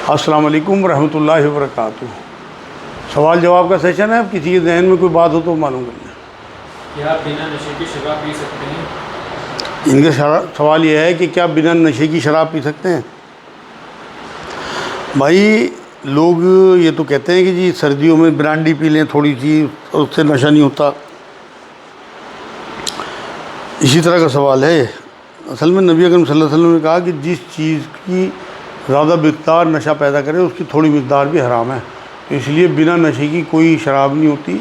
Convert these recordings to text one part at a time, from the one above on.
السلام علیکم ورحمۃ اللہ وبرکاتہ۔ سوال جواب کا سیشن ہے، اب کسی کے ذہن میں کوئی بات ہو تو معلوم کر لیں۔ کیا بنا نشے کی شراب پی سکتے ہیں؟ ان کا سوال یہ ہے کہ کیا بنا نشے کی شراب پی سکتے ہیں؟ بھائی لوگ یہ تو کہتے ہیں کہ جی سردیوں میں برانڈی پی لیں تھوڑی سی، اس سے نشہ نہیں ہوتا۔ اسی طرح کا سوال ہے۔ اصل میں نبی اکرم صلی اللہ علیہ وسلم نے کہا کہ جس چیز کی زیادہ مقدار نشہ پیدا کرے اس کی تھوڑی مقدار بھی حرام ہے، تو اس لیے بنا نشے کی کوئی شراب نہیں ہوتی۔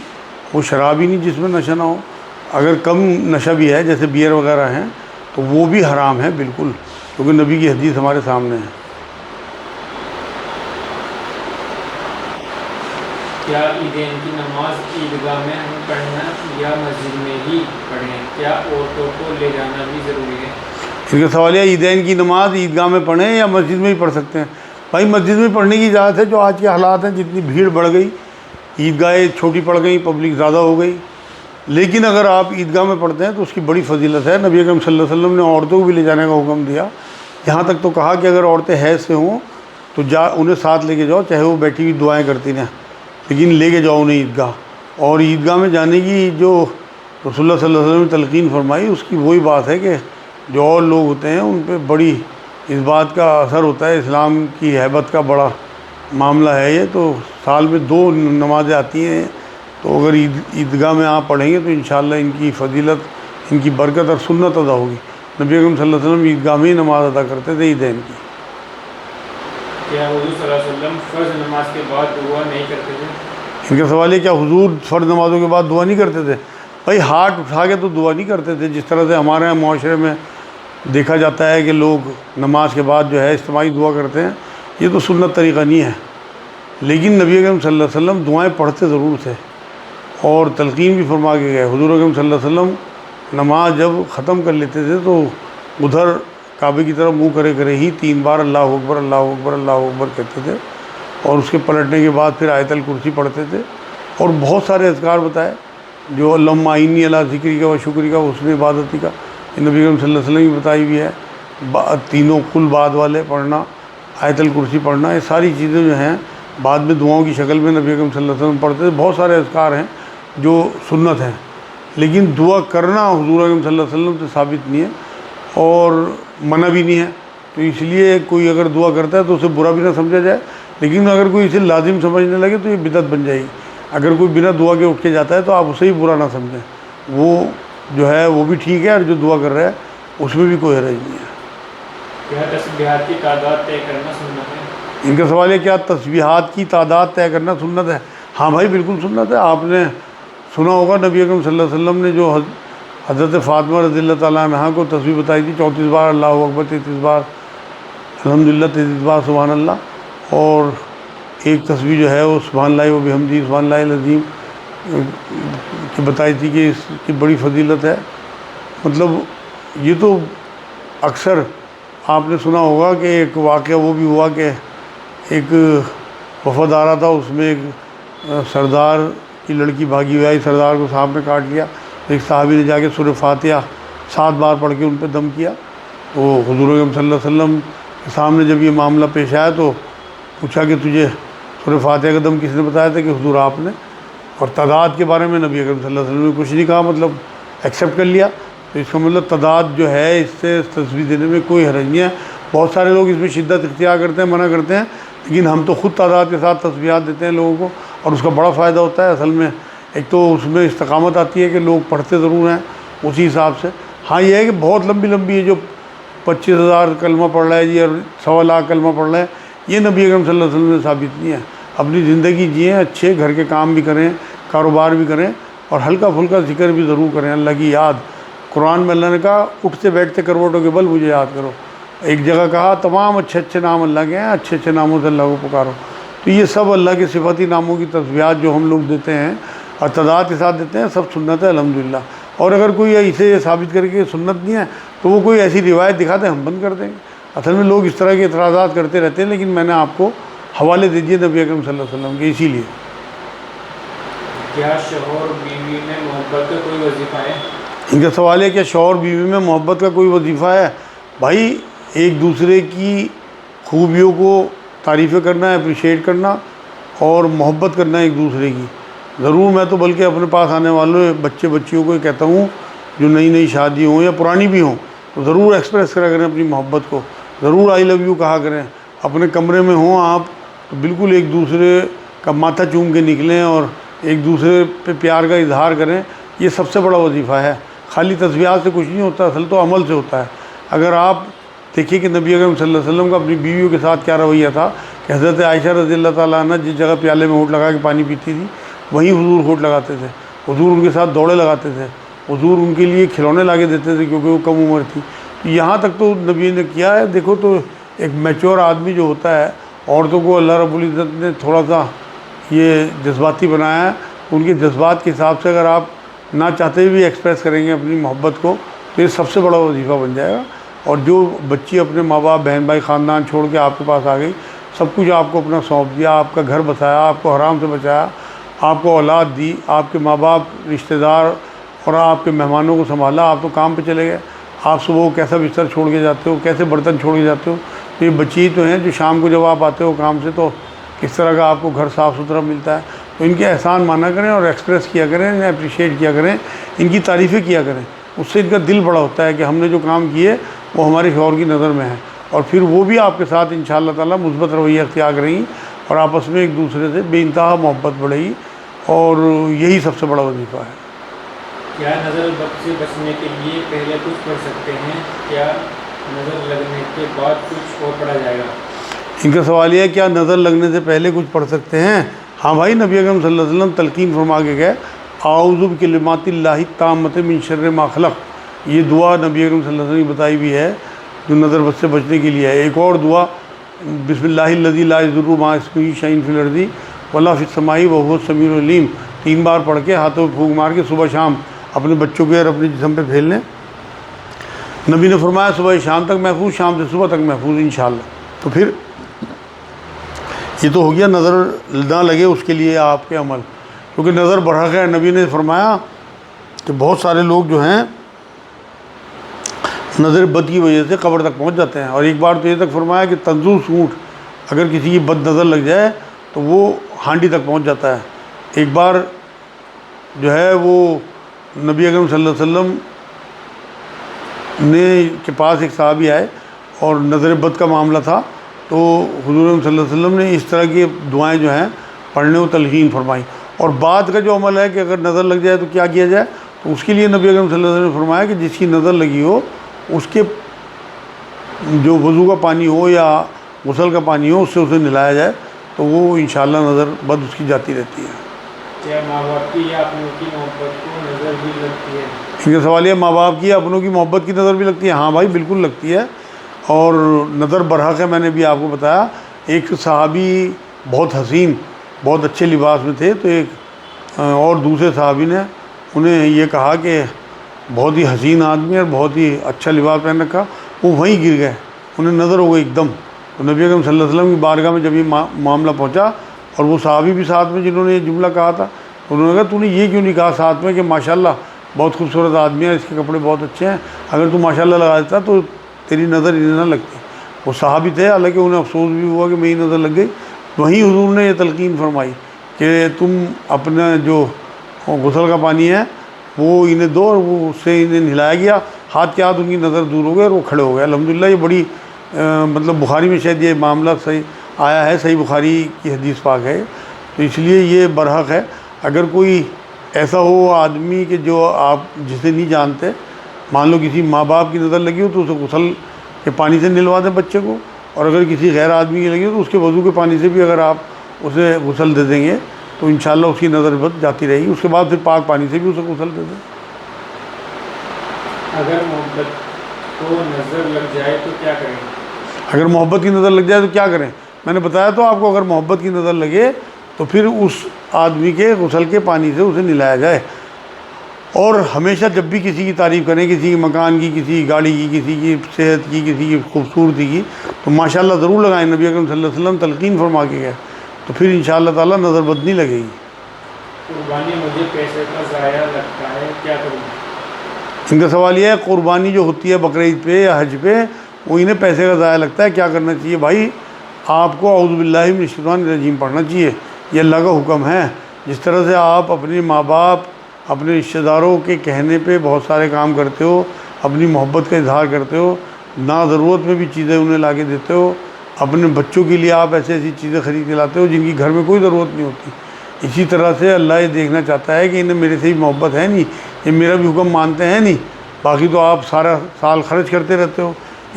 وہ شراب ہی نہیں جس میں نشہ نہ ہو۔ اگر کم نشہ بھی ہے جیسے بیئر وغیرہ ہیں تو وہ بھی حرام ہے بالکل، کیونکہ نبی کی حدیث ہمارے سامنے ہے۔ کیا عیدین کی نماز عیدگاہ میں پڑھنا یا مسجد میں ہی پڑھیں؟ کیا عورتوں کو لے جانا بھی ضروری ہے؟ ان کا سوال ہے عیدین کی نماز عیدگاہ میں پڑھیں یا مسجد میں ہی پڑھ سکتے ہیں؟ بھائی مسجد میں پڑھنے کی اجازت ہے، جو آج کے حالات ہیں، جتنی بھیڑ بڑھ گئی، عیدگاہیں چھوٹی پڑ گئیں، پبلک زیادہ ہو گئی، لیکن اگر آپ عیدگاہ میں پڑھتے ہیں تو اس کی بڑی فضیلت ہے۔ نبی اکرم صلی اللہ علیہ وسلم نے عورتوں کو بھی لے جانے کا حکم دیا، یہاں تک تو کہا کہ اگر عورتیں حیض سے ہوں تو انہیں ساتھ لے کے جاؤ، چاہے وہ بیٹھی ہوئی دعائیں کرتی رہیں، لیکن لے کے جاؤ انہیں عیدگاہ۔ اور عیدگاہ میں جانے کی جو رسول اللہ صلی اللہ علیہ وسلم نے تلقین فرمائی، اس کی وہی بات ہے کہ جو اور لوگ ہوتے ہیں ان پہ بڑی اس بات کا اثر ہوتا ہے، اسلام کی ہیبت کا بڑا معاملہ ہے یہ۔ تو سال میں 2 نمازیں آتی ہیں، تو اگر عیدگاہ میں آپ پڑھیں گے تو انشاءاللہ ان کی فضیلت، ان کی برکت اور سنت ادا ہوگی۔ نبی اکرم صلی اللہ علیہ وسلم عیدگاہ میں ہی نماز ادا کرتے تھے عیدین کی۔ کیا حضور صلی اللہ علیہ وسلم فرض نماز کے بعد دعا نہیں کرتے تھے؟ ان کا سوال ہے کیا حضور فرض نمازوں کے بعد دعا نہیں کرتے تھے؟ بھائی ہاتھ اٹھا کے تو دعا نہیں کرتے تھے، جس طرح سے ہمارے یہاں معاشرے میں دیکھا جاتا ہے کہ لوگ نماز کے بعد جو ہے اجتماعی دعا کرتے ہیں، یہ تو سنت طریقہ نہیں ہے۔ لیکن نبی اکرم صلی اللہ علیہ وسلم دعائیں پڑھتے ضرور تھے اور تلقین بھی فرما کے گئے۔ حضور اکرم صلی اللہ علیہ وسلم نماز جب ختم کر لیتے تھے تو ادھر کعبے کی طرف منہ کرے کرے ہی 3 بار اللہ اکبر اللہ اکبر اللہ اکبر کہتے تھے، اور اس کے پلٹنے کے بعد پھر آیت الکرسی پڑھتے تھے، اور بہت سارے اذکار بتائے جو اللہم اعنی علی ذکرک و شکرک و حسن عبادتی کا نبی اکرم صلی اللہ علیہ وسلم کی بتائی ہوئی ہے۔ تینوں کل بعد والے پڑھنا، آیت الکرسی پڑھنا، یہ ساری چیزیں جو ہیں بعد میں دعاؤں کی شکل میں نبی اکرم صلی اللہ علیہ وسلم پڑھتے تھے۔ بہت سارے اذکار ہیں جو سنت ہیں، لیکن دعا کرنا حضور اکرم صلی اللہ علیہ وسلم سے ثابت نہیں ہے اور منع بھی نہیں ہے۔ تو اس لیے کوئی اگر دعا کرتا ہے تو اسے برا بھی نہ سمجھا جائے، لیکن اگر کوئی اسے لازم سمجھنے لگے تو یہ بدعت بن جائے گی۔ اگر کوئی بنا دعا کے اٹھ کے جاتا ہے تو آپ اسے ہی برا نہ سمجھیں، وہ جو ہے وہ بھی ٹھیک ہے، اور جو دعا کر رہا ہے اس میں بھی کوئی حرج نہیں ہے۔ کیا تسبیحات کی تعداد طے کرنا سنت ہے؟ ان کا سوال ہے کیا تسبیحات کی تعداد طے کرنا سنت ہے؟ ہاں بھائی بالکل سنت ہے۔ آپ نے سنا ہوگا نبی اکرم صلی اللہ علیہ وسلم نے جو حضرت فاطمہ رضی اللہ تعالیٰ عنہا کو تسبیح بتائی تھی، 34 بار اللہ اکبر، 33 بار الحمدللہ، 33 بار سبحان اللہ، اور ایک تسبیح جو ہے وہ سبحان اللہ و بحمدہ سبحان اللہ العظیم کی بتائی تھی کہ اس کی بڑی فضیلت ہے۔ مطلب یہ تو اکثر آپ نے سنا ہوگا کہ ایک واقعہ وہ بھی ہوا کہ ایک وفد آ رہا تھا، اس میں ایک سردار کی لڑکی بھاگی ہوئی آئی، سردار کو سانپ نے کاٹ لیا، ایک صحابی نے جا کے سورہ فاتحہ 7 بار پڑھ کے ان پہ دم کیا۔ تو حضور اکرم صلی اللہ علیہ وسلم کے سامنے جب یہ معاملہ پیش آیا تو پوچھا کہ تجھے سورہ فاتحہ کا دم کس نے بتایا تھا؟ کہ حضور آپ نے۔ اور تعداد کے بارے میں نبی اکرم صلی اللہ علیہ وسلم نے کچھ نہیں کہا، مطلب ایکسیپٹ کر لیا۔ تو اس کا مطلب تعداد جو ہے اس سے تصویر دینے میں کوئی حرج نہیں ہے۔ بہت سارے لوگ اس میں شدت اختیار کرتے ہیں، منع کرتے ہیں، لیکن ہم تو خود تعداد کے ساتھ تصویرات دیتے ہیں لوگوں کو، اور اس کا بڑا فائدہ ہوتا ہے۔ اصل میں ایک تو اس میں استقامت آتی ہے کہ لوگ پڑھتے ضرور ہیں اسی حساب سے۔ ہاں یہ ہے کہ بہت لمبی لمبی ہے، جو 25,000 کلمہ پڑھ رہا ہے جی اور 1.25 لاکھ کلمہ پڑھ رہا ہے، یہ نبی اکرم صلی اللہ علیہ وسلم نے ثابت نہیں ہے۔ اپنی زندگی جئیں، اچھے گھر کے کام بھی کریں، کاروبار بھی کریں، اور ہلکا پھلکا ذکر بھی ضرور کریں، اللہ کی یاد۔ قرآن میں اللہ نے کہا اٹھتے بیٹھتے کروٹوں کے بل مجھے یاد کرو۔ ایک جگہ کہا تمام اچھے اچھے نام اللہ کے ہیں، اچھے اچھے ناموں سے اللہ کو پکارو۔ تو یہ سب اللہ کے صفاتی ناموں کی تسبیحات جو ہم لوگ دیتے ہیں اور تعداد کے ساتھ دیتے ہیں، سب سنت ہے الحمدللہ۔ اور اگر کوئی اسے یہ ثابت کرے کہ سنت نہیں ہے تو وہ کوئی ایسی روایت دکھا دیں، ہم بند کر دیں گے۔ اصل میں لوگ اس طرح کے اعتراضات کرتے رہتے ہیں، لیکن میں نے آپ کو حوالے دے دیے نبی اکرم صلی اللہ علیہ وسلم کے، اسی لیے۔ کیا شوہر بیوی میں محبت کا کوئی وظیفہ ہے؟ ان کا سوال ہے کہ شوہر بیوی میں محبت کا کوئی وظیفہ ہے؟ بھائی ایک دوسرے کی خوبیوں کو تعریفیں کرنا، اپریشیٹ کرنا اور محبت کرنا ایک دوسرے کی ضرور۔ میں تو بلکہ اپنے پاس آنے والوں بچے بچیوں کو یہ کہتا ہوں جو نئی نئی شادی ہوں یا پرانی بھی ہوں تو ضرور ایکسپریس کرا کریں اپنی محبت کو، ضرور آئی لو یو کہا کریں۔ اپنے کمرے میں ہوں آپ تو بالکل ایک دوسرے کا ماتھا چوم کے نکلیں اور ایک دوسرے پہ پیار کا اظہار کریں، یہ سب سے بڑا وظیفہ ہے۔ خالی تسبیحات سے کچھ نہیں ہوتا، اصل تو عمل سے ہوتا ہے۔ اگر آپ دیکھیے کہ نبی اکرم صلی اللہ علیہ وسلم کا اپنی بیویوں کے ساتھ کیا رویہ تھا کہ حضرت عائشہ رضی اللہ تعالیٰ عنہ جس جگہ پیالے میں ہونٹ لگا کے پانی پیتی تھی وہیں حضور ہونٹ لگاتے تھے، حضور ان کے ساتھ دوڑے لگاتے تھے، حضور ان کے لیے کھلونے لا کے دیتے تھے کیونکہ وہ کم عمر تھی۔ یہاں تک تو نبی نے کیا ہے۔ دیکھو تو ایک میچور آدمی جو ہوتا ہے، عورتوں کو اللہ رب العزت نے تھوڑا سا یہ جذباتی بنایا ہے، ان کے جذبات کے حساب سے اگر آپ نہ چاہتے بھی ایکسپریس کریں گے اپنی محبت کو تو یہ سب سے بڑا وظیفہ بن جائے گا۔ اور جو بچی اپنے ماں باپ بہن بھائی خاندان چھوڑ کے آپ کے پاس آ گئی، سب کچھ آپ کو اپنا سونپ دیا، آپ کا گھر بسایا، آپ کو حرام سے بچایا، آپ کو اولاد دی، آپ کے ماں باپ رشتہ دار اور آپ کے مہمانوں کو سنبھالا، آپ تو کام پہ چلے گئے، آپ صبح کیسا بستر چھوڑ کے جاتے ہو، کیسے برتن چھوڑ کے جاتے ہو، تو یہ بچی تو ہیں جو شام کو جب آپ آتے ہو کام سے تو کس طرح کا آپ کو گھر صاف ستھرا ملتا ہے۔ تو ان کے احسان مانا کریں اور ایکسپریس کیا کریں، انہیں اپریشیٹ کیا کریں، ان کی تعریفیں کیا کریں، اس سے ان کا دل بڑا ہوتا ہے کہ ہم نے جو کام کیے وہ ہمارے شوہر کی نظر میں ہے، اور پھر وہ بھی آپ کے ساتھ انشاءاللہ تعالیٰ مثبت رویہ اختیار کریں گی اور آپس میں ایک دوسرے سے بے انتہا محبت بڑھے گی، اور یہی سب سے بڑا وظیفہ ہے۔ کیا نظر بد سے بچنے کے لیے پہلے کچھ پڑھ سکتے ہیں؟ کیا نظر لگنے کے بعد کچھ اور پڑھا جائے گا؟ ان کا سوال یہ ہے کیا نظر لگنے سے پہلے کچھ پڑھ سکتے ہیں؟ ہاں بھائی، نبی اکرم صلی اللہ علیہ وسلم تلقین فرما کے گئے اعوذ بکلمات اللہ التامۃ من شر ما خلق، یہ دعا نبی اکرم صلی اللہ علیہ وسلم کی بتائی ہوئی ہے جو نظر بد سے بچنے کے لیے ہے۔ ایک اور دعا بسم اللہ الذی لا یضر مع اسمہ شیء فی الارض ولا فی السماء وہو السمیع العلیم، 3 بار پڑھ کے ہاتھوں پہ پھونک مار کے صبح شام اپنے بچوں کے اور اپنے جسم پہ پھیل لیں۔ نبی نے فرمایا صبح شام تک محفوظ، شام سے صبح تک محفوظ انشاءاللہ۔ تو پھر یہ تو ہو گیا نظر نہ لگے اس کے لیے آپ کے عمل، کیونکہ نظر برحق ہے۔ نبی نے فرمایا کہ بہت سارے لوگ جو ہیں نظر بد کی وجہ سے قبر تک پہنچ جاتے ہیں، اور ایک بار تو یہ تک فرمایا کہ تنزوس اونٹ اگر کسی کی بد نظر لگ جائے تو وہ ہانڈی تک پہنچ جاتا ہے۔ ایک بار جو ہے وہ نبی اکرم صلی اللہ علیہ وسلم نے کے پاس ایک صحابی آئے اور نظر بد کا معاملہ تھا، تو حضور صلی اللہ علیہ وسلم نے اس طرح کی دعائیں جو ہیں پڑھنے و تلقین فرمائی۔ اور بعد کا جو عمل ہے کہ اگر نظر لگ جائے تو کیا کیا جائے، تو اس کے لیے نبی اکرم صلی اللہ علیہ وسلم نے فرمایا کہ جس کی نظر لگی ہو اس کے جو وضو کا پانی ہو یا غسل کا پانی ہو اس سے اسے نہلایا جائے تو وہ انشاءاللہ نظر بد اس کی جاتی رہتی ہے۔ کیا ماں باپ کی یا اپنوں کی محبت کو نظر بھی لگتی ہے؟ ان کا سوال یہ ماں باپ کی یا اپنوں کی محبت کی نظر بھی لگتی ہے؟ ہاں بھائی بالکل لگتی ہے، اور نظر برحق ہے۔ میں نے بھی آپ کو بتایا ایک صحابی بہت حسین بہت اچھے لباس میں تھے، تو ایک اور دوسرے صحابی نے انہیں یہ کہا کہ بہت ہی حسین آدمی اور بہت ہی اچھا لباس پہن رکھا، وہ وہیں گر گئے، انہیں نظر ہو گئی ایک دم۔ تو نبی اکرم صلی اللہ علیہ وسلم کی بارگاہ میں جب یہ معاملہ پہنچا اور وہ صحابی بھی ساتھ میں جنہوں نے یہ جملہ کہا تھا، انہوں نے کہا تو نے یہ کیوں نہیں کہا ساتھ میں کہ ماشاءاللہ بہت خوبصورت آدمی ہے، اس کے کپڑے بہت اچھے ہیں، اگر تو ماشاءاللہ لگا دیتا تو تیری نظر انہیں نہ لگتی۔ وہ صحابی تھے، حالانکہ انہیں افسوس بھی ہوا کہ میری نظر لگ گئی۔ وہیں حضور نے یہ تلقین فرمائی کہ تم اپنا جو غسل کا پانی ہے وہ انہیں دو، اور وہ اس سے انہیں نہلایا گیا، ہاتھ کے ہاتھ ان کی نظر دور ہو گئے اور وہ کھڑے ہو گئے۔ الحمدللہ یہ بڑی مطلب بخاری میں شاید یہ معاملہ صحیح آیا ہے، صحیح بخاری کی حدیث پاک ہے، تو اس لیے یہ برحق ہے۔ اگر کوئی ایسا ہو آدمی کہ جو آپ جسے نہیں جانتے، مان لو کسی ماں باپ کی نظر لگی ہو تو اسے غسل کے پانی سے نلوا دیں بچے کو، اور اگر کسی غیر آدمی کی لگی ہو تو اس کے وضو کے پانی سے بھی اگر آپ اسے غسل دے دیں گے تو انشاءاللہ اس کی نظر بد جاتی رہے گی۔ اس کے بعد پھر پاک پانی سے بھی اسے غسل دے دیں۔ اگر محبت کو نظر لگ جائے تو کیا کریں؟ اگر محبت کی نظر لگ جائے تو کیا کریں؟ میں نے بتایا تو آپ کو، اگر محبت کی نظر لگے تو پھر اس آدمی کے غسل کے پانی سے اسے نہلایا جائے، اور ہمیشہ جب بھی کسی کی تعریف کریں، کسی کی مکان کی، کسی کی گاڑی کی، کسی کی صحت کی، کسی کی خوبصورتی کی، تو ماشاءاللہ ضرور لگائیں۔ نبی اکرم صلی اللہ علیہ وسلم تلقین فرما کے گئے، تو پھر انشاءاللہ تعالیٰ نظر بد نہیں لگے گی۔ قربانی مجھے پیسے کا ضائع لگتا ہے، کیا کروں؟ ان کا سوال یہ ہے قربانی جو ہوتی ہے بقرعید پہ یا حج پہ وہ انہیں پیسے کا ضائع لگتا ہے، کیا کرنا چاہیے؟ بھائی آپ کو اعوذ باللہ من الشیطان الرجیم پڑھنا چاہیے، یہ اللہ کا حکم ہے۔ جس طرح سے آپ اپنے ماں باپ، اپنے رشتہ داروں کے کہنے پہ بہت سارے کام کرتے ہو، اپنی محبت کا اظہار کرتے ہو، نا ضرورت میں بھی چیزیں انہیں لا کے دیتے ہو، اپنے بچوں کے لیے آپ ایسی ایسی چیزیں خرید کے لاتے ہو جن کی گھر میں کوئی ضرورت نہیں ہوتی، اسی طرح سے اللہ یہ دیکھنا چاہتا ہے کہ انہیں میرے سے ہی محبت ہے نہیں، یہ میرا بھی حکم مانتے ہیں نہیں، باقی تو آپ سارا سال خرچ کرتے رہتے ہو۔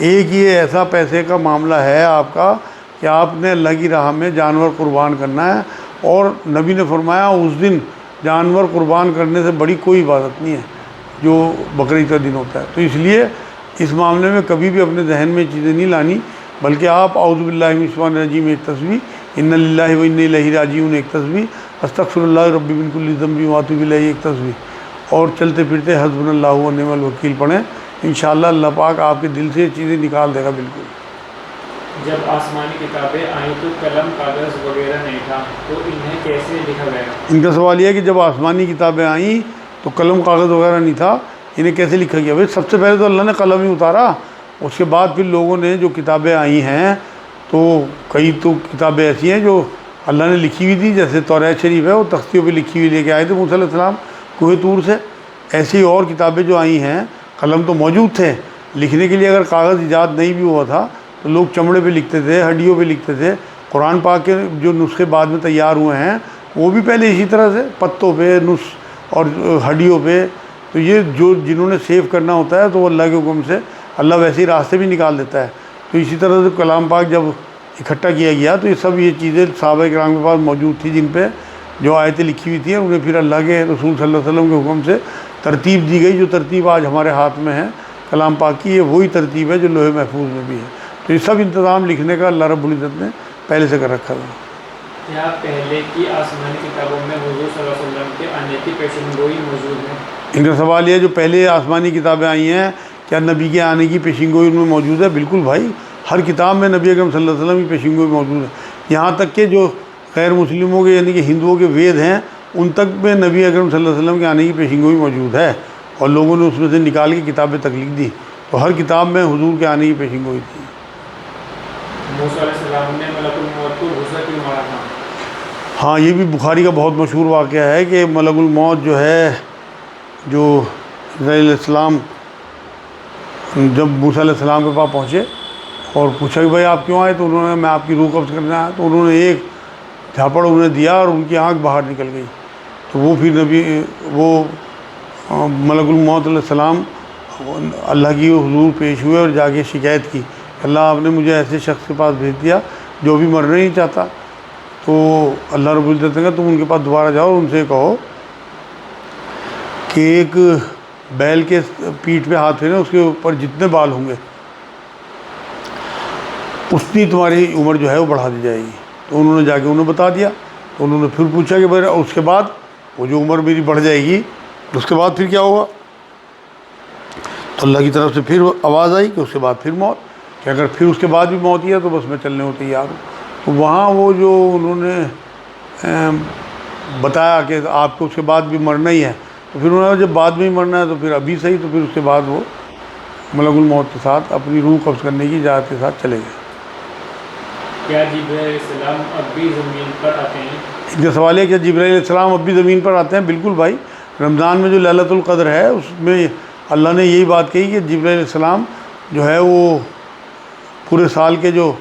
ایک یہ ایسا پیسے کا معاملہ ہے آپ کا کہ آپ نے اللہ کی راہ میں جانور قربان کرنا ہے، اور نبی نے فرمایا اس دن جانور قربان کرنے سے بڑی کوئی عبادت نہیں ہے جو بقرعید کا دن ہوتا ہے۔ تو اس لیے اس معاملے میں کبھی بھی اپنے ذہن میں چیزیں نہیں لانی، بلکہ آپ اعوذ باللہ من الشیطان الرجیم ایک تسبیح، ان للہ و انا الیہ راجعون ایک تسبیح، استغفر اللہ ربی من کل ذنب واتوب الیہ ایک تسبیح، اور چلتے پھرتے حسبنا اللہ و نعم الوکیل پڑھیں۔ انشاءاللہ اللہ پاک آپ کے دل سے یہ چیزیں نکال دے گا بالکل۔ جب آسمانی کتابیں آئیں تو قلم کاغذ وغیرہ نہیں تھا، تو انہیں کیسے لکھا گیا؟ ان کا سوال یہ ہے کہ جب آسمانی کتابیں آئیں تو قلم کاغذ وغیرہ نہیں تھا، انہیں کیسے لکھا گیا؟ بھائی سب سے پہلے تو اللہ نے قلم ہی اتارا، اس کے بعد پھر لوگوں نے جو کتابیں آئی ہیں، تو کئی تو کتابیں ایسی ہیں جو اللہ نے لکھی ہوئی تھی، جیسے توریت شریف ہے، وہ تختیوں پہ لکھی ہوئی لے کے آئے تھے موسیٰ علیہ السلام کوہ طور سے۔ ایسی اور کتابیں جو آئی ہیں، قلم تو موجود تھے، لکھنے کے لیے اگر کاغذ ایجاد نہیں بھی ہوا تھا تو لوگ چمڑے پہ لکھتے تھے، ہڈیوں پہ لکھتے تھے۔ قرآن پاک کے جو نسخے بعد میں تیار ہوئے ہیں وہ بھی پہلے اسی طرح سے پتوں پہ اور ہڈیوں پہ، تو یہ جو جنہوں نے سیو کرنا ہوتا ہے تو وہ اللہ کے حکم سے اللہ ویسے ہی راستے بھی نکال دیتا ہے۔ تو اسی طرح سے کلام پاک جب اکٹھا کیا گیا تو یہ سب یہ چیزیں صحابہ کرام کے پاس موجود تھی، جن پہ جو آیتیں لکھی ہوئی تھیں، انہیں پھر اللہ کے رسول صلی اللہ علیہ وسلم کے حکم سے ترتیب دی گئی۔ جو ترتیب آج ہمارے ہاتھ میں ہے کلام پاک کی، یہ وہی ترتیب ہے جو لوح محفوظ میں بھی ہے۔ تو یہ سب انتظام لکھنے کا اللہ رب العزت نے پہلے سے کر رکھا تھا۔ کیا پہلے کی آسمانی کتابوں میں حضور صلی اللہ علیہ وسلم کے آنے کی پیشن گوئی موجود ہے؟ ان کا سوال یہ ہے جو پہلے آسمانی کتابیں آئی ہیں کیا نبی کے آنے کی پیشن گوئی ان میں موجود ہے؟ بالکل بھائی، ہر کتاب میں نبی اکرم صلی اللہ علیہ وسلم کی پیشن گوئی موجود ہے، یہاں تک کہ جو غیر مسلموں کے یعنی کہ ہندوؤں کے وید ہیں ان تک میں نبی اکرم صلی اللہ علیہ وسلم کے آنے کی پیشن گوئی موجود ہے، اور لوگوں نے اس میں سے نکال کے کتابیں تخلیق دی، تو ہر کتاب میں حضور کے آنے کی پیشن گوئی تھی۔ موسیٰ علیہ السلام نے ملک الموت کو غصہ کیوں مارا تھا؟ ہاں، یہ بھی بخاری کا بہت مشہور واقعہ ہے کہ ملک الموت جو ہے، جو عزرائیل علیہ السلام جب موسیٰ علیہ السلام کے پاس پہنچے اور پوچھا کہ بھائی آپ کیوں آئے، تو انہوں نے میں آپ کی روح قبض کرنے آیا، تو انہوں نے ایک جھاپڑ انہیں دیا اور ان کی آنکھ باہر نکل گئی۔ تو وہ پھر ملک الموت علیہ السلام اللہ کی حضور پیش ہوئے اور جا کے شکایت کی، اللہ آپ نے مجھے ایسے شخص کے پاس بھیج دیا جو بھی مرنا نہیں چاہتا۔ تو اللہ رب العزت نے کہا تم ان کے پاس دوبارہ جاؤ اور ان سے کہو کہ ایک بیل کے پیٹھ پہ ہاتھ پھیریں، اس کے اوپر جتنے بال ہوں گے اتنی تمہاری عمر جو ہے وہ بڑھا دی جائے گی۔ تو انہوں نے جا کے انہیں بتا دیا، تو انہوں نے پھر پوچھا کہ بھائی اس کے بعد وہ جو عمر میری بڑھ جائے گی اس کے بعد پھر کیا ہوگا؟ تو اللہ کی طرف سے پھر آواز آئی کہ اس کے بعد پھر موت، کہ اگر پھر اس کے بعد بھی موت ہی ہے تو بس میں چلنے کو تیار ہوں۔ تو وہاں وہ جو انہوں نے بتایا کہ آپ کو اس کے بعد بھی مرنا ہی ہے، تو پھر انہوں نے جب بعد میں ہی مرنا ہے تو پھر ابھی صحیح، تو پھر اس کے بعد وہ ملک الموت کے ساتھ اپنی روح قبض کرنے کی اجازت کے ساتھ چلے گئے۔ کیا جبرائیل علیہ السلام اب بھی زمین پر آتے ہیں؟ ان کا سوال ہے کہ جبرائیل علیہ السلام اب بھی زمین پر آتے ہیں؟ بالکل بھائی، رمضان میں جو لیلۃ القدر ہے اس میں اللہ نے یہی بات کہی کہ جبرائیل علیہ السلام جو ہے وہ پورے سال کے جو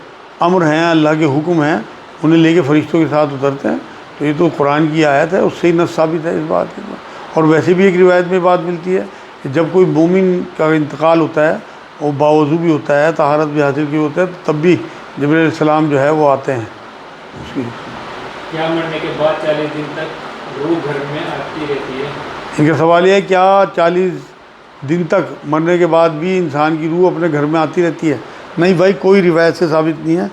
امر ہیں، اللہ کے حکم ہیں، انہیں لے کے فرشتوں کے ساتھ اترتے ہیں۔ تو یہ تو قرآن کی آیت ہے، اس سے ہی نص ثابت ہے اس بات کی۔ اور ویسے بھی ایک روایت میں بات ملتی ہے کہ جب کوئی مومن کا انتقال ہوتا ہے، وہ باوضو بھی ہوتا ہے، طہارت بھی حاصل کی ہوتا ہے، تب بھی جبرائیل علیہ السلام جو ہے وہ آتے ہیں اس کی۔ کیا مرنے کے بعد 40 دن تک روح گھر میں آتی رہتی ہے؟ ان کا سوال یہ ہے کیا 40 دن تک مرنے کے بعد بھی انسان کی روح اپنے گھر میں آتی رہتی ہے؟ نہیں بھائی، کوئی روایت سے ثابت نہیں ہے۔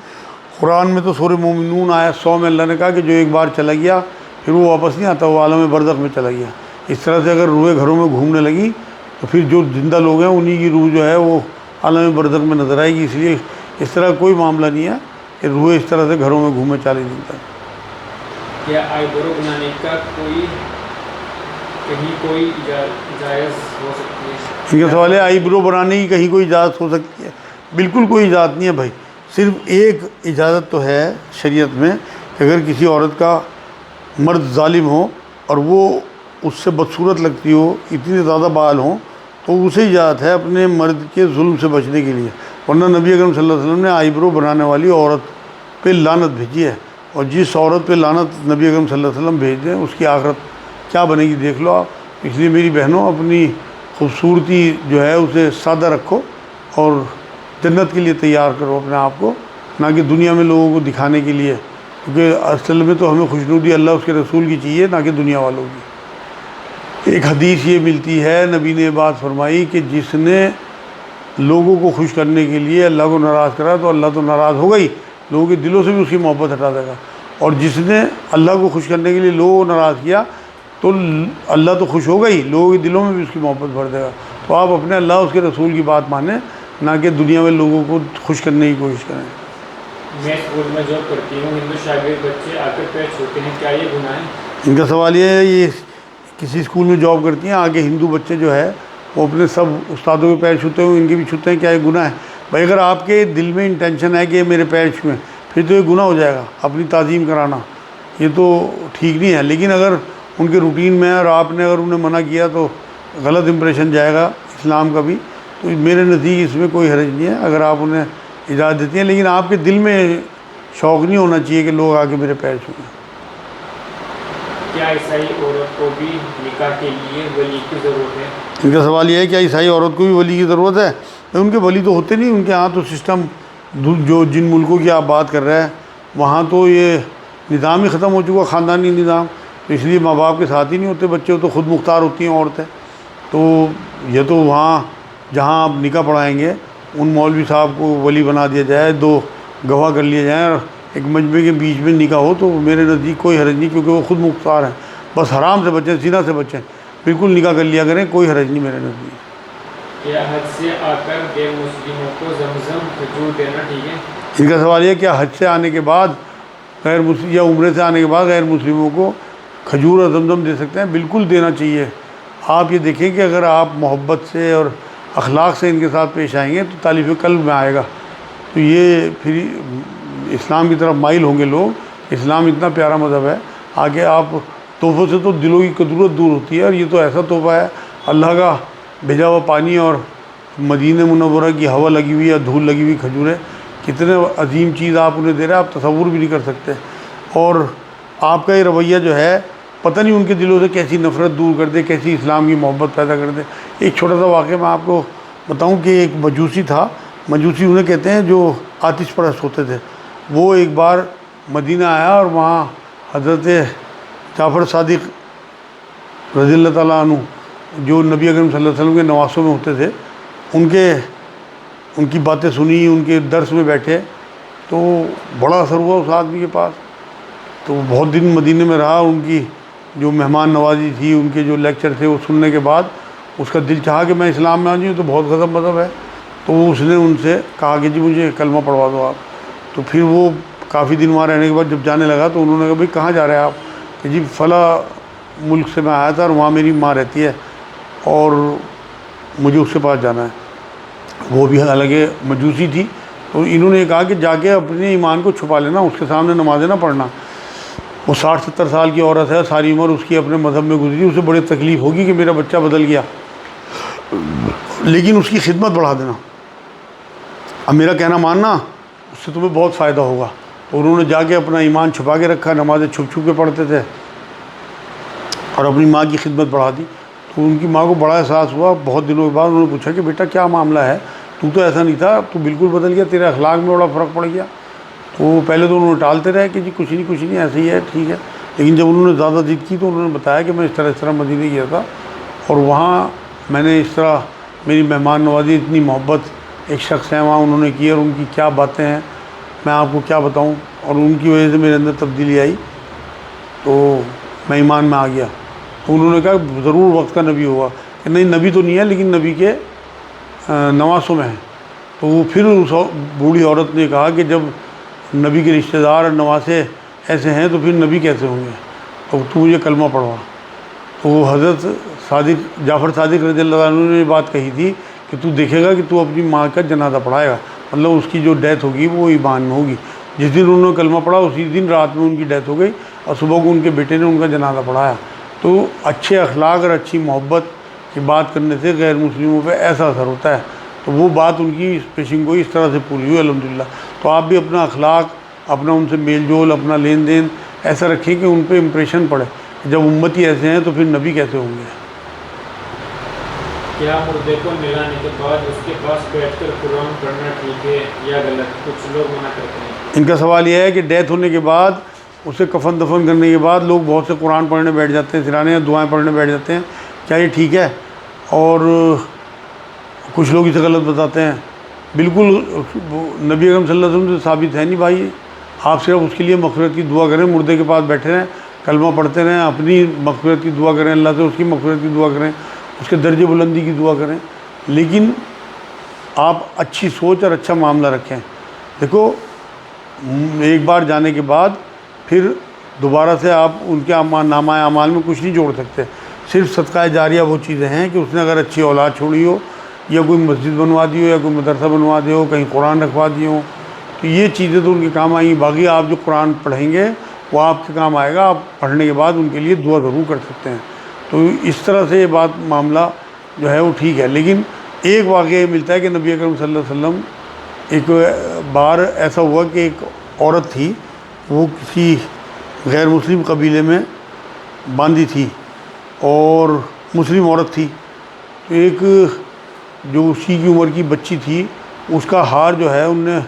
قرآن میں تو سورہ مومنون آیت 100 میں اللہ نے کہا کہ جو ایک بار چلا گیا پھر وہ واپس نہیں آتا، وہ عالم برزخ میں چلا گیا۔ اس طرح سے اگر روحیں گھروں میں گھومنے لگی تو پھر جو زندہ لوگ ہیں انہی کی روح جو ہے وہ عالم برزخ میں نظر آئے گی۔ اس لیے اس طرح کوئی معاملہ نہیں ہے کہ روحیں اس طرح سے گھروں میں گھومے 40 دن تک۔ کیا آئی برو بنانے کا کہیں کوئی جائز ہو سکتی ہے؟ ان کا سوال ہے آئی برو بنانے کی کہیں کوئی اجازت ہو سکتی ہے؟ بالکل کوئی اجازت نہیں ہے بھائی، صرف ایک اجازت تو ہے شریعت میں کہ اگر کسی عورت کا مرد ظالم ہو اور وہ اس سے بدصورت لگتی ہو، اتنے زیادہ بال ہوں، تو اسے اجازت ہے اپنے مرد کے ظلم سے بچنے کے لیے، ورنہ نبی اکرم صلی اللہ علیہ وسلم نے آئی برو بنانے والی عورت پہ لعنت بھیجی ہے، اور جس عورت پہ لعنت نبی اکرم صلی اللہ علیہ وسلم بھیج دیں اس کی آخرت کیا بنے گی دیکھ لو آپ۔ اس لیے میری بہنوں، اپنی خوبصورتی جو ہے اسے سادہ رکھو اور جنت کے لیے تیار کرو اپنے آپ کو، نہ کہ دنیا میں لوگوں کو دکھانے کے لیے، کیونکہ اصل میں تو ہمیں خوشنودی اللہ اس کے رسول کی چاہیے، نہ کہ دنیا والوں کی۔ ایک حدیث یہ ملتی ہے، نبی نے بات فرمائی کہ جس نے لوگوں کو خوش کرنے کے لیے اللہ کو ناراض کرا تو اللہ تو ناراض ہو گئی، لوگوں کے دلوں سے بھی اس کی محبت ہٹا دے گا، اور جس نے اللہ کو خوش کرنے کے لیے لوگوں کو ناراض کیا تو اللہ تو خوش ہو گئی، لوگوں کے دلوں میں بھی اس کی محبت بھر دے گا۔ تو آپ اپنے اللہ اس کے رسول کی بات مانیں، نہ کہ دنیا میں لوگوں کو خوش کرنے کی کوشش کریں۔ میں اسکول میں جاب کرتی ہوں، ہندو شاگرد بچے آ کر پیر چھوتے ہیں، کیا یہ گناہ ہے؟ ان کا سوال یہ ہے، یہ کسی اسکول میں جاب کرتی ہیں، آگے ہندو بچے جو ہے وہ اپنے سب استادوں کے پیر چھوتے ہیں، ان کے بھی چھوتے ہیں، کیا یہ گناہ ہے؟ بھائی اگر آپ کے دل میں انٹینشن ہے کہ یہ میرے پیر چھوئیں، پھر تو یہ گناہ ہو جائے گا، اپنی تعظیم کرانا، یہ تو ٹھیک نہیں ہے۔ لیکن اگر ان کے روٹین میں ہے اور آپ نے اگر انہیں منع کیا تو غلط امپریشن جائے گا اسلام کا بھی، تو میرے نزدیک اس میں کوئی حرج نہیں ہے اگر آپ انہیں اجازت دیتی ہیں، لیکن آپ کے دل میں شوق نہیں ہونا چاہیے کہ لوگ آ کے میرے پیر چھوئیں۔ کیا عیسائی عورت کو بھی نکاح کے لیے ولی کی ضرورت ہے؟ ان کا سوال یہ ہے، کیا عیسائی عورت کو بھی ولی کی ضرورت ہے؟ ان کے ولی تو ہوتے نہیں، ان کے ہاں تو سسٹم جو جن ملکوں کی آپ بات کر رہے ہیں وہاں تو یہ نظام ہی ختم ہو چکا، خاندانی نظام، تو اس لیے ماں باپ کے ساتھ ہی نہیں ہوتے بچے، تو خود مختار ہوتی ہیں عورتیں۔ تو یہ تو وہاں جہاں آپ نکاح پڑھائیں گے ان مولوی صاحب کو ولی بنا دیا جائے، دو گواہ کر لیے جائیں اور ایک مجمع کے بیچ میں نکاح ہو، تو میرے نزدیک کوئی حرج نہیں، کیونکہ وہ خود مختار ہیں، بس حرام سے بچیں، زنا سے بچیں، بالکل نکاح کر لیا کریں، کوئی حرج نہیں میرے نزدیک۔ کیا حج سے آ کر غیر مسلموں کو زمزم کھجور دینا ٹھیک ہے؟ ان کا سوال یہ ہے، کیا حج سے آنے کے بعد غیر مسلم یا عمرے سے آنے کے بعد غیر مسلموں کو کھجور اور زمزم دے سکتے ہیں؟ بالکل دینا چاہیے۔ آپ یہ دیکھیں کہ اگر آپ محبت سے اور اخلاق سے ان کے ساتھ پیش آئیں گے تو تالیف قلب میں آئے گا، تو یہ پھر اسلام کی طرف مائل ہوں گے لوگ۔ اسلام اتنا پیارا مذہب ہے، آگے آپ تحفوں سے تو دلوں کی قدورت دور ہوتی ہے، اور یہ تو ایسا تحفہ ہے، اللہ کا بھیجا ہوا پانی اور مدینہ منورہ کی ہوا لگی ہوئی یا دھول لگی ہوئی کھجوریں، کتنے عظیم چیز آپ انہیں دے رہے ہیں، آپ تصور بھی نہیں کر سکتے۔ اور آپ کا یہ رویہ جو ہے پتہ نہیں ان کے دلوں سے کیسی نفرت دور کر دے، کیسی اسلام کی محبت پیدا کر دے۔ ایک چھوٹا سا واقعہ میں آپ کو بتاؤں کہ ایک مجوسی تھا، مجوسی انہیں کہتے ہیں جو آتش پرست ہوتے تھے، وہ ایک بار مدینہ آیا اور وہاں حضرت جعفر صادق رضی اللہ تعالیٰ عنہ جو نبی اکرم صلی اللہ علیہ وسلم کے نواسوں میں ہوتے تھے، ان کی باتیں سنی، ان کے درس میں بیٹھے، تو بڑا اثر ہوا اس آدمی کے پاس، تو وہ بہت دن مدینے میں رہا، ان کی جو مہمان نوازی تھی، ان کے جو لیکچر تھے وہ سننے کے بعد اس کا دل چاہا کہ میں اسلام میں آ جاؤں، تو بہت غضب مذہب ہے، تو اس نے ان سے کہا کہ جی مجھے کلمہ پڑھوا دو آپ۔ تو پھر وہ کافی دن وہاں رہنے کے بعد جب جانے لگا تو انہوں نے کہا بھائی کہاں جا رہے ہیں آپ؟ کہ جی فلاں ملک سے میں آیا تھا اور وہاں میری ماں رہتی ہے اور مجھے اس کے پاس جانا ہے۔ وہ بھی حالانکہ مجوسی تھی، تو انہوں نے کہا کہ جا کے اپنے ایمان کو چھپا لینا، اس کے سامنے نمازیں نہ پڑھنا۔ وہ 60-70 سال کی عورت ہے، ساری عمر اس کی اپنے مذہب میں گزری، اسے بڑی تکلیف ہوگی کہ میرا بچہ بدل گیا، لیکن اس کی خدمت بڑھا دینا، اب میرا کہنا ماننا، اس سے تمہیں بہت فائدہ ہوگا۔ تو انہوں نے جا کے اپنا ایمان چھپا کے رکھا، نمازیں چھپ چھپ کے پڑھتے تھے اور اپنی ماں کی خدمت بڑھا دی۔ تو ان کی ماں کو بڑا احساس ہوا، بہت دنوں کے بعد انہوں نے پوچھا کہ بیٹا کیا معاملہ ہے، تو ایسا نہیں تھا، تو بالکل بدل گیا، تیرے اخلاق میں بڑا فرق پڑ گیا۔ تو پہلے تو انہوں نے ٹالتے رہے کہ جی کچھ نہیں ایسے ہی ہے، ٹھیک ہے، لیکن جب انہوں نے زیادہ ضد کی تو انہوں نے بتایا کہ میں اس طرح مدینے گیا تھا اور وہاں میں نے اس طرح میری مہمان نوازی، اتنی محبت ایک شخص ہیں وہاں انہوں نے کی، اور ان کی کیا باتیں ہیں میں آپ کو کیا بتاؤں، اور ان کی وجہ سے میرے اندر تبدیلی آئی، تو میں ایمان میں آ گیا۔ تو انہوں نے کہا ضرور وقت کا نبی ہوا، کہ نہیں نبی تو نہیں ہے لیکن نبی کے نواسوں میں ہے۔ تو وہ پھر اس بوڑھی عورت نے کہا کہ جب نبی کے رشتہ دار اور نواسے ایسے ہیں تو پھر نبی کیسے ہوں گے، تو مجھے کلمہ پڑھوا۔ تو وہ حضرت جعفر صادق رضی اللہ عنہ نے یہ بات کہی تھی کہ تو دیکھے گا کہ تو اپنی ماں کا جنازہ پڑھائے گا، مطلب اس کی جو ڈیتھ ہوگی وہ ایمان میں ہوگی. جس دن انہوں نے کلمہ پڑھا اسی دن رات میں ان کی ڈیتھ ہو گئی اور صبح کو ان کے بیٹے نے ان کا جنازہ پڑھایا. تو اچھے اخلاق اور اچھی محبت کی بات کرنے سے غیر مسلموں پہ ایسا اثر ہوتا ہے. تو وہ بات ان کی پیشن گوئی اس طرح سے پوری ہوئی الحمدللہ. تو آپ بھی اپنا اخلاق، اپنا ان سے میل جول، اپنا لین دین ایسا رکھیں کہ ان پہ امپریشن پڑے. جب امتی ایسے ہیں تو پھر نبی کیسے ہوں گے؟ کیا مردے کو ملانے کے بعد اس کے پاس بیٹھ کر قرآن پڑھنا ٹھیک ہے یا غلط؟ کچھ لوگ منع کرتے ہیں. ان کا سوال یہ ہے کہ ڈیتھ ہونے کے بعد اسے کفن دفن کرنے کے بعد لوگ بہت سے قرآن پڑھنے بیٹھ جاتے ہیں، سرانے یا دعائیں پڑھنے بیٹھ جاتے ہیں، کیا یہ ٹھیک ہے؟ اور کچھ لوگ اسے غلط بتاتے ہیں. بالکل نبی اکرم صلی اللہ علیہ وسلم سے ثابت ہے نہیں بھائی. آپ صرف اس کے لیے مغفرت کی دعا کریں، مردے کے پاس بیٹھے رہیں، کلمہ پڑھتے رہیں، اپنی مغفرت کی دعا کریں، اللہ سے اس کی مغفرت کی دعا کریں، اس کے درجے بلندی کی دعا کریں، لیکن آپ اچھی سوچ اور اچھا معاملہ رکھیں. دیکھو ایک بار جانے کے بعد پھر دوبارہ سے آپ ان کے نامہ اعمال میں کچھ نہیں جوڑ سکتے. صرف صدقہ جاریہ وہ چیزیں ہیں کہ اس نے اگر اچھی اولاد چھوڑی ہو، یا کوئی مسجد بنوا دی ہو، یا کوئی مدرسہ بنوا دی ہو، کہیں قرآن رکھوا دیے ہوں، تو یہ چیزیں تو ان کے کام آئیں. باقی آپ جو قرآن پڑھیں گے وہ آپ کے کام آئے گا. آپ پڑھنے کے بعد ان کے لیے دعا ضرور کر سکتے ہیں. تو اس طرح سے یہ بات معاملہ جو ہے وہ ٹھیک ہے. لیکن ایک واقعہ یہ ملتا ہے کہ نبی اکرم صلی اللہ علیہ وسلم ایک بار ایسا ہوا کہ ایک عورت تھی، وہ کسی غیر مسلم قبیلے میں باندھی تھی اور مسلم عورت تھی. تو ایک جو اسی کی عمر کی بچی تھی، اس کا ہار جو ہے ان نے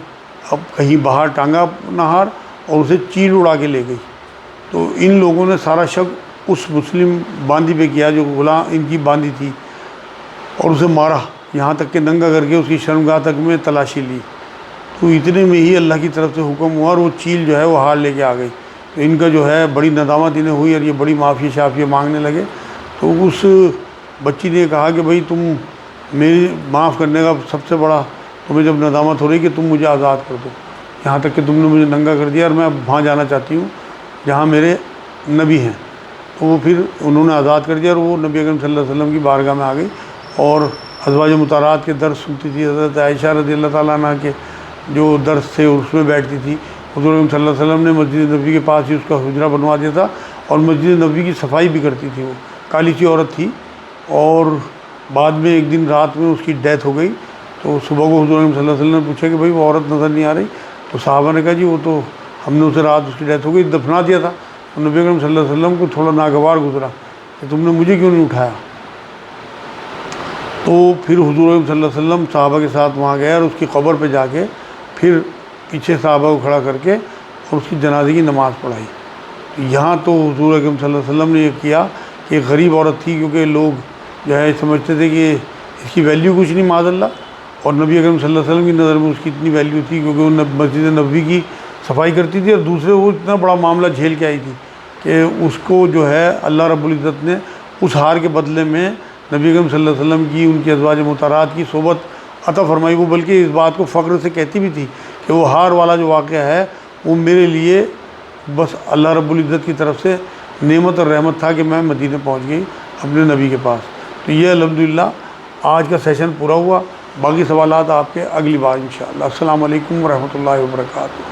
اب کہیں باہر ٹانگا اپنا ہار اور اسے چیل اڑا کے لے گئی. تو ان لوگوں نے سارا شک اس مسلم باندھی پہ کیا جو غلام ان کی باندھی تھی، اور اسے مارا، یہاں تک کہ ننگا کر کے اس کی شرمگاہ تک میں تلاشی لی. تو اتنے میں ہی اللہ کی طرف سے حکم ہوا اور وہ چیل جو ہے وہ ہار لے کے آ گئی. تو ان کا جو ہے بڑی ندامت انہیں ہوئی اور یہ بڑی معافی شافی مانگنے لگے. تو اس بچی نے کہا کہ بھئی تم میری معاف کرنے کا سب سے بڑا تمہیں جب ندامت ہو رہی کہ تم مجھے آزاد کر دو، یہاں تک کہ تم نے مجھے ننگا کر دیا اور میں اب وہاں جانا چاہتی ہوں جہاں میرے نبی ہیں. تو وہ پھر انہوں نے آزاد کر دیا اور وہ نبی اکرم صلی اللہ علیہ وسلم کی بارگاہ میں آ گئی اور ازواج مطہرات کے درس سنتی تھی. حضرت عائشہ رضی اللہ تعالیٰ عنہ کے جو درس تھے اس میں بیٹھتی تھی. حضور اکرم صلی اللہ علیہ وسلم نے مسجد نبوی کے پاس ہی اس کا حجرہ بنوا دیا تھا اور مسجد نبوی کی صفائی بھی کرتی تھی. وہ کالی سی عورت تھی اور بعد میں ایک دن رات میں اس کی ڈیتھ ہو گئی. تو صبح کو حضور اکرم صلی اللہ علیہ وسلم نے پوچھا کہ بھئی وہ عورت نظر نہیں آ رہی. تو صحابہ نے کہا جی وہ تو ہم نے اسے رات اس کی ڈیتھ ہو گئی دفنا دیا تھا. تو نبی اکرم صلی اللہ علیہ وسلم کو تھوڑا ناگوار گزرا کہ تم نے مجھے کیوں نہیں اٹھایا. تو پھر حضور اکرم صلی اللہ علیہ وسلم صحابہ کے ساتھ وہاں گئے اور اس کی قبر پہ جا کے پھر پیچھے صحابہ کو کھڑا کر کے اور اس کی جنازے کی نماز پڑھائی. یہاں تو حضور اکرم صلی اللہ علیہ وسلم نے یہ کیا کہ ایک غریب عورت تھی، کیونکہ لوگ جو ہے سمجھتے تھے کہ اس کی ویلیو کچھ نہیں معاذ اللہ، اور نبی اکرم صلی اللہ علیہ وسلم کی نظر میں اس کی اتنی ویلیو تھی کیونکہ وہ مسجد نبوی کی صفائی کرتی تھی، اور دوسرے وہ اتنا بڑا معاملہ جھیل کے آئی تھی کہ اس کو جو ہے اللہ رب العزت نے اس ہار کے بدلے میں نبی اکرم صلی اللہ علیہ وسلم کی ان کی ازواج مطہرات کی صحبت عطا فرمائی. وہ بلکہ اس بات کو فخر سے کہتی بھی تھی کہ وہ ہار والا جو واقعہ ہے وہ میرے لیے بس اللہ رب العزت کی طرف سے نعمت اور رحمت تھا کہ میں مدینہ پہنچ گئی اپنے نبی کے پاس. تو یہ الحمدللہ آج کا سیشن پورا ہوا. باقی سوالات آپ کے اگلی بار انشاءاللہ. السلام علیکم ورحمۃ اللہ وبرکاتہ.